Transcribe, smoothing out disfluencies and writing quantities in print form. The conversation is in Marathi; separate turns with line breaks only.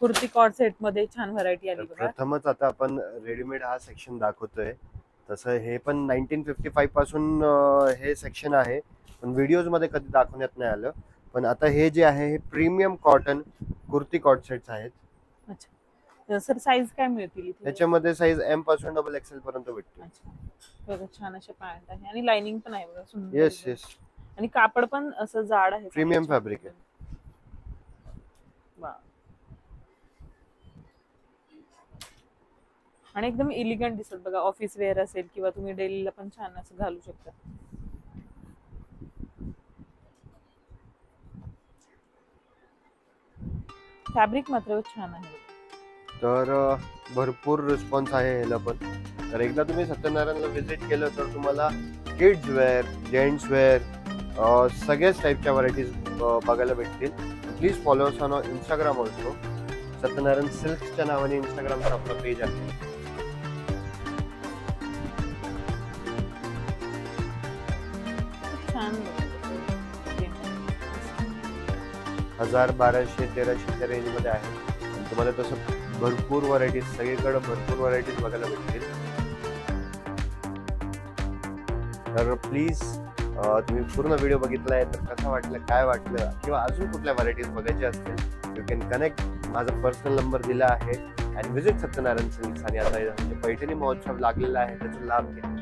कुर्ती कॉर्ड सेट मध्ये छान व्हरायटी आली बघा.
प्रथमच आता आपण रेडीमेड हा सेक्शन दाखवतोय. तसं हे पण 1955 पासून हे सेक्शन आहे, पण व्हिडिओज मध्ये कधी दाखवण्यात नाही आलं. पण आता हे जे आहे हे premium cotton kurti cord sets आहेत.
अच्छा सर, साईज काय मिळतील इथे?
त्याच्यामध्ये साईज एम पासून डबल एक्सेल पर्यंत भेटते.
अच्छा बघा, छान असे पॅन्ट आहे आणि लाइनिंग पण आहे बघा, सुंदर.
येस येस,
आणि कापड पण असं जाड आहे,
प्रीमियम फॅब्रिक आहे.
वा, आणि एकदम एलिगंट दिसत बघा. ऑफिस वेअर असेल किंवा तुम्ही डेलीला पण छान असं घालू शकता. फॅब्रिक मात्र छान आहे.
तर भरपूर रिस्पॉन्स आहे ह्याला पण. तर एकदा तुम्ही सत्यनारायणला व्हिजिट केलं तर तुम्हाला किड्स वेअर, जेंट्स वेअर सगळ्याच टाईपच्या व्हरायटीज बघायला भेटतील. Please follow us on Instagram also. Satyanarayana सिल्क्सच्या नावाने इंस्टाग्रामचा आपला पेज आहे.
छान
1000, 1200, 1300च्या रेंज मध्ये आहे. तुम्हाला तसं भरपूर व्हरायटीज, सगळीकडे भरपूर व्हरायटीज बघायला भेटतील. तर प्लीज तुम्ही पूर्ण व्हिडिओ बघितलाय तर कसं वाटलं, काय वाटलं, किंवा अजून कुठल्या व्हरायटीज बघायच्या असतील, यू कॅन कनेक्ट. माझा पर्सनल नंबर दिला आहे. आणि विजिट सत्यनारायण सिल्क्स. आणि आता पैठणी महोत्सव लागलेला आहे, त्याचा लाभ घ्या.